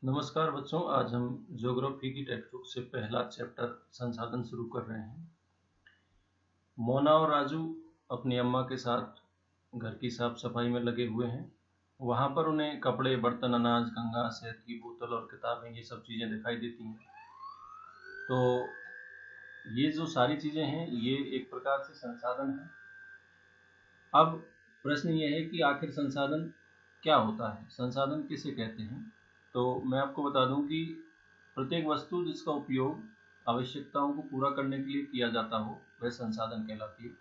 नमस्कार बच्चों, आज हम ज्योग्राफी की टेक्स्ट बुक से पहला चैप्टर संसाधन शुरू कर रहे हैं। मोना और राजू अपनी अम्मा के साथ घर की साफ सफाई में लगे हुए हैं। वहाँ पर उन्हें कपड़े, बर्तन, अनाज, कंघा, शहद की बोतल और किताबें, ये सब चीज़ें दिखाई देती हैं। तो ये जो सारी चीज़ें हैं, ये एक प्रकार से संसाधन हैं। अब प्रश्न ये है कि आखिर संसाधन क्या होता है, संसाधन किसे कहते हैं। तो मैं आपको बता दूं कि प्रत्येक वस्तु जिसका उपयोग आवश्यकताओं को पूरा करने के लिए किया जाता हो, वह संसाधन कहलाती है।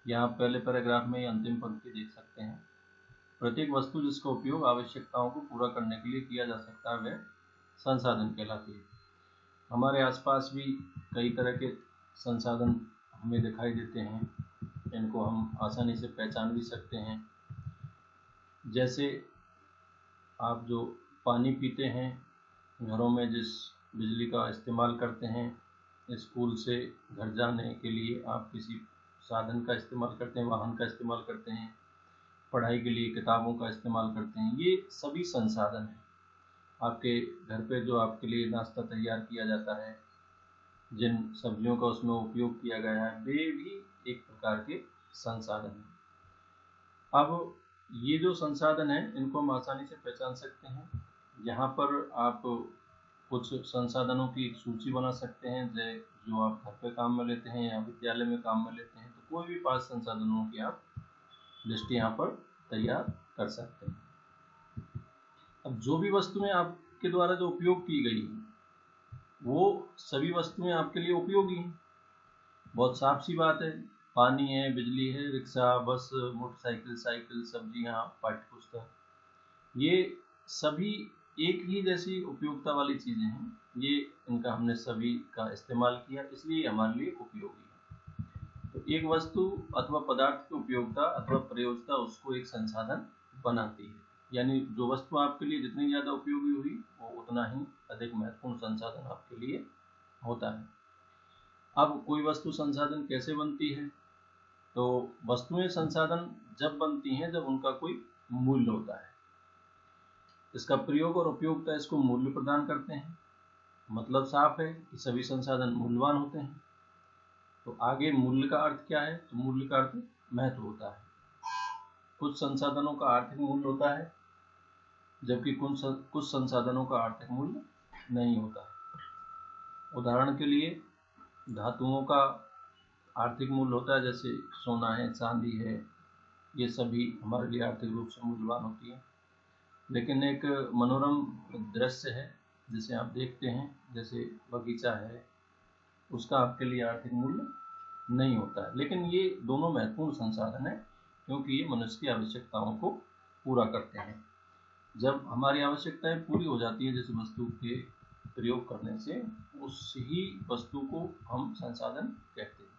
यहाँ पहले पैराग्राफ में अंतिम पंक्ति देख सकते हैं। प्रत्येक वस्तु जिसका उपयोग आवश्यकताओं को पूरा करने के लिए किया जा सकता है, वह संसाधन कहलाती है। हमारे आसपास भी कई तरह के संसाधन हमें दिखाई देते हैं, इनको हम आसानी से पहचान भी सकते हैं। जैसे आप जो पानी पीते हैं, घरों में जिस बिजली का इस्तेमाल करते हैं, स्कूल से घर जाने के लिए आप किसी साधन का इस्तेमाल करते हैं, वाहन का इस्तेमाल करते हैं, पढ़ाई के लिए किताबों का इस्तेमाल करते हैं, ये सभी संसाधन हैं। आपके घर पे जो आपके लिए नाश्ता तैयार किया जाता है, जिन सब्जियों का उसमें उपयोग किया गया है, वे भी एक प्रकार के संसाधन हैं। अब ये जो संसाधन हैं, इनको हम आसानी से पहचान सकते हैं। यहाँ पर आप कुछ संसाधनों की एक सूची बना सकते हैं, जो आप घर पे काम में लेते हैं या विद्यालय में काम में लेते हैं। तो कोई भी 5 संसाधनों की आप लिस्ट यहाँ पर तैयार कर सकते हैं। अब जो भी वस्तुएं आपके द्वारा जो उपयोग की गई हैं, वो सभी वस्तुएं आपके लिए उपयोगी हैं। बहुत साफ सी बात है, पानी है, बिजली है, रिक्शा, बस, मोटरसाइकिल, साइकिल, सब्जियाँ, पाठ्य पुस्तक, ये सभी एक ही जैसी उपयोगिता वाली चीज़ें हैं। ये इनका हमने सभी का इस्तेमाल किया, इसलिए हमारे लिए उपयोगी है। तो एक वस्तु अथवा पदार्थ की उपयोगिता अथवा प्रयोजकता उसको एक संसाधन बनाती है। यानी जो वस्तु आपके लिए जितनी ज़्यादा उपयोगी हुई, वो उतना ही अधिक महत्वपूर्ण संसाधन आपके लिए होता है। अब कोई वस्तु संसाधन कैसे बनती है? तो वस्तुएं संसाधन जब बनती हैं जब उनका कोई मूल्य होता है। इसका प्रयोग और उपयोगिता इसको मूल्य प्रदान करते हैं। मतलब साफ है कि सभी संसाधन मूल्यवान होते हैं। तो आगे मूल्य का अर्थ क्या है? तो मूल्य का अर्थ महत्व होता है। कुछ संसाधनों का आर्थिक मूल्य होता है, जबकि कुछ संसाधनों का आर्थिक मूल्य नहीं होता है। उदाहरण के लिए धातुओं का आर्थिक मूल्य होता है, जैसे सोना है, चांदी है, ये सभी हमारे लिए आर्थिक रूप से मूल्यवान होती है। लेकिन एक मनोरम दृश्य है जिसे आप देखते हैं, जैसे बगीचा है, उसका आपके लिए आर्थिक मूल्य नहीं होता है। लेकिन ये दोनों महत्वपूर्ण संसाधन है, क्योंकि ये मनुष्य की आवश्यकताओं को पूरा करते हैं। जब हमारी आवश्यकताएं पूरी हो जाती है, जैसे वस्तु के प्रयोग करने से, उस ही वस्तु को हम संसाधन कहते हैं।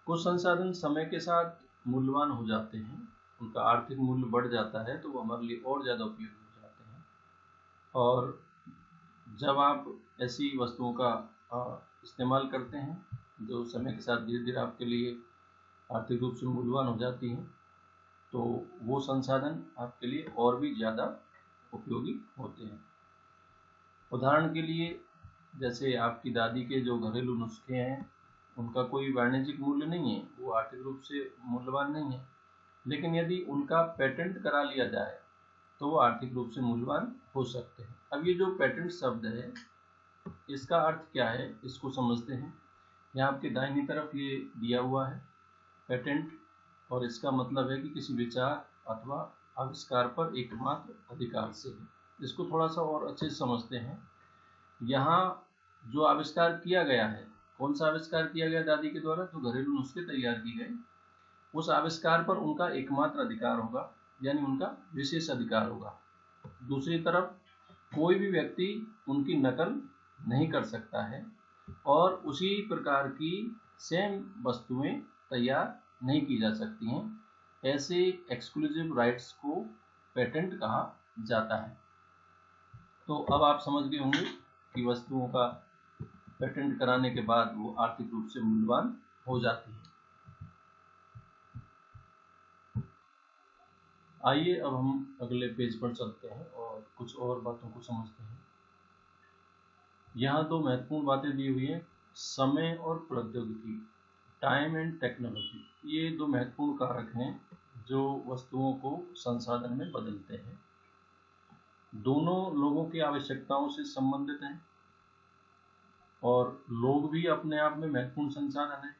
कुछ संसाधन समय के साथ मूल्यवान हो जाते हैं, उनका आर्थिक मूल्य बढ़ जाता है, तो वो हमारे लिए और ज़्यादा उपयोगी हो जाते हैं। और जब आप ऐसी वस्तुओं का इस्तेमाल करते हैं जो समय के साथ धीरे धीरे आपके लिए आर्थिक रूप से मूल्यवान हो जाती हैं, तो वो संसाधन आपके लिए और भी ज़्यादा उपयोगी होते हैं। उदाहरण के लिए, जैसे आपकी दादी के जो घरेलू नुस्खे हैं, उनका कोई वाणिज्यिक मूल्य नहीं है, वो आर्थिक रूप से मूल्यवान नहीं है। लेकिन यदि उनका पेटेंट करा लिया जाए तो वो आर्थिक रूप से मूल्यवान हो सकते हैं। अब ये जो पेटेंट शब्द है, इसका अर्थ क्या है, इसको समझते हैं। यहाँ आपके दाहिनी तरफ ये दिया हुआ है पेटेंट, और इसका मतलब है कि किसी विचार अथवा आविष्कार पर एकमात्र अधिकार से है। इसको थोड़ा सा और अच्छे से समझते हैं। यहाँ जो आविष्कार किया गया है, कौन सा आविष्कार किया गया दादी के द्वारा? जो घरेलू नुस्खे तैयार की गए, उस आविष्कार पर उनका एकमात्र अधिकार होगा, यानी उनका विशेष अधिकार होगा। दूसरी तरफ कोई भी व्यक्ति उनकी नकल नहीं कर सकता है, और उसी प्रकार की सेम वस्तुएं तैयार नहीं की जा सकती हैं। ऐसे एक्सक्लूसिव राइट्स को पेटेंट कहा जाता है। तो अब आप समझ गए होंगे कि वस्तुओं का पेटेंट कराने के बाद वो आर्थिक रूप से मूल्यवान हो जाती है। आइए अब हम अगले पेज पर चलते हैं और कुछ और बातों को समझते हैं। यहाँ दो महत्वपूर्ण बातें दी हुई हैं, समय और प्रौद्योगिकी, टाइम एंड टेक्नोलॉजी। ये दो महत्वपूर्ण कारक हैं जो वस्तुओं को संसाधन में बदलते हैं। दोनों लोगों की आवश्यकताओं से संबंधित हैं और लोग भी अपने आप में महत्वपूर्ण संसाधन हैं।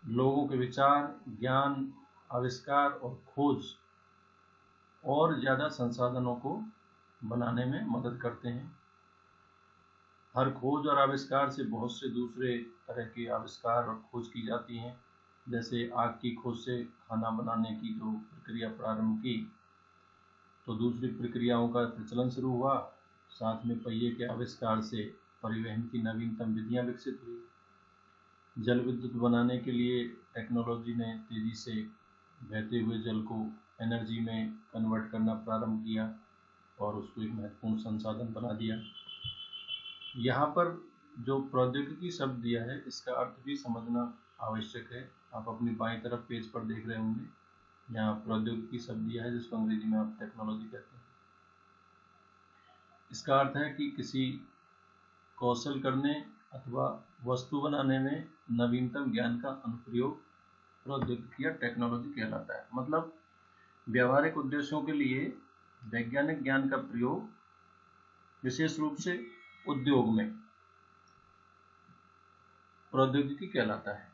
लोगों के विचार, ज्ञान, आविष्कार और खोज और ज़्यादा संसाधनों को बनाने में मदद करते हैं। हर खोज और आविष्कार से बहुत से दूसरे तरह के आविष्कार और खोज की जाती हैं। जैसे आग की खोज से खाना बनाने की जो प्रक्रिया प्रारंभ की, तो दूसरी प्रक्रियाओं का प्रचलन शुरू हुआ। साथ में पहिए के आविष्कार से परिवहन की नवीनतम विधियां विकसित हुई। जल विद्युत बनाने के लिए टेक्नोलॉजी ने तेजी से बहते हुए जल को एनर्जी में कन्वर्ट करना प्रारंभ किया और उसको एक महत्वपूर्ण संसाधन बना दिया। यहाँ पर जो प्रौद्योगिकी शब्द दिया है, इसका अर्थ भी समझना आवश्यक है। आप अपनी बाईं तरफ पेज पर देख रहे होंगे, यहाँ प्रौद्योगिकी शब्द दिया है जिसको अंग्रेजी में आप टेक्नोलॉजी कहते हैं। इसका अर्थ है कि किसी कौशल करने अथवा वस्तु बनाने में नवीनतम ज्ञान का अनुप्रयोग प्रौद्योगिकी या टेक्नोलॉजी कहलाता है। मतलब व्यावहारिक उद्देश्यों के लिए वैज्ञानिक ज्ञान का प्रयोग, विशेष रूप से उद्योग में, प्रौद्योगिकी कहलाता है।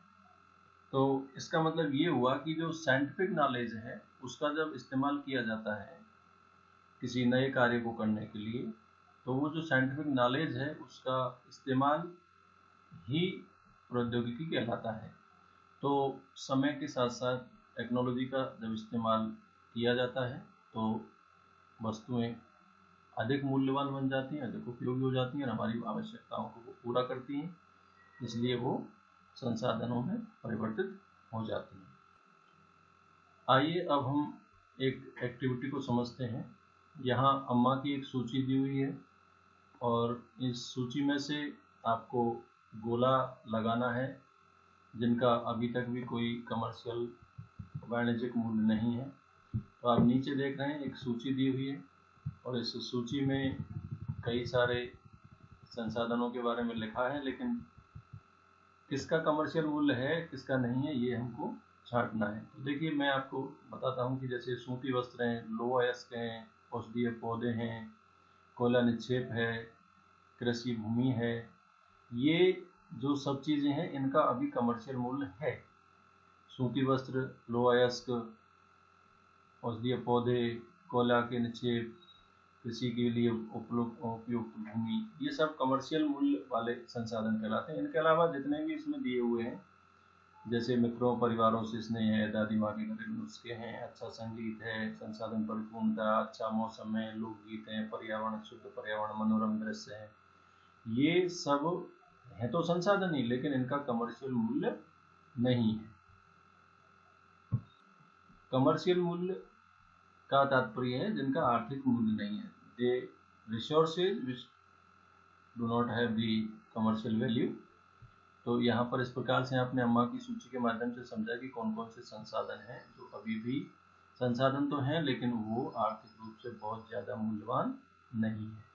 तो इसका मतलब ये हुआ कि जो साइंटिफिक नॉलेज है उसका जब इस्तेमाल किया जाता है किसी नए कार्य को करने के लिए, तो वो जो साइंटिफिक नॉलेज है उसका इस्तेमाल ही प्रौद्योगिकी कहलाता है। तो समय के साथ साथ टेक्नोलॉजी का जब इस्तेमाल किया जाता है तो वस्तुएं अधिक मूल्यवान बन जाती हैं, अधिक उपयोगी हो जाती हैं और हमारी आवश्यकताओं को वो पूरा करती हैं, इसलिए वो संसाधनों में परिवर्तित हो जाती हैं। आइए अब हम एक एक्टिविटी को समझते हैं। यहाँ अम्मा की एक सूची दी हुई है और इस सूची में से आपको गोला लगाना है जिनका अभी तक भी कोई कमर्शियल वाणिज्यिक मूल्य नहीं है। तो आप नीचे देख रहे हैं एक सूची दी हुई है और इस सूची में कई सारे संसाधनों के बारे में लिखा है, लेकिन किसका कमर्शियल मूल्य है किसका नहीं है ये हमको छांटना है। तो देखिए मैं आपको बताता हूँ कि जैसे सूती वस्त्र हैं, लोह अयस्क हैं, औषधीय पौधे हैं, कोयला निक्षेप है, कृषि भूमि है, ये जो सब चीज़ें हैं इनका अभी कमर्शियल मूल्य है। सूती वस्त्र, लोह अयस्क, औषधीय पौधे, कोयला के निक्षेप, कृषि के लिए उपयुक्त भूमि, ये सब कमर्शियल मूल्य वाले संसाधन कहलाते हैं। इनके अलावा जितने भी इसमें दिए हुए हैं, जैसे मित्रों परिवारों से स्नेह है, दादी माँ के घरेलू नुस्खे हैं, अच्छा संगीत है, संसाधन परिपूर्णता, अच्छा मौसम है, लोकगीत हैं, पर्यावरण, शुद्ध पर्यावरण, मनोरम दृश्य है, ये सब है तो संसाधन ही, लेकिन इनका कमर्शियल मूल्य नहीं है। कमर्शियल मूल्य का तात्पर्य है जिनका आर्थिक मूल्य नहीं है। They resources which do not have the commercial value. तो यहाँ पर इस प्रकार से आपने अम्मा की सूची के माध्यम से समझा कि कौन कौन से संसाधन हैं जो अभी भी संसाधन तो हैं लेकिन वो आर्थिक रूप से बहुत ज़्यादा मूल्यवान नहीं है।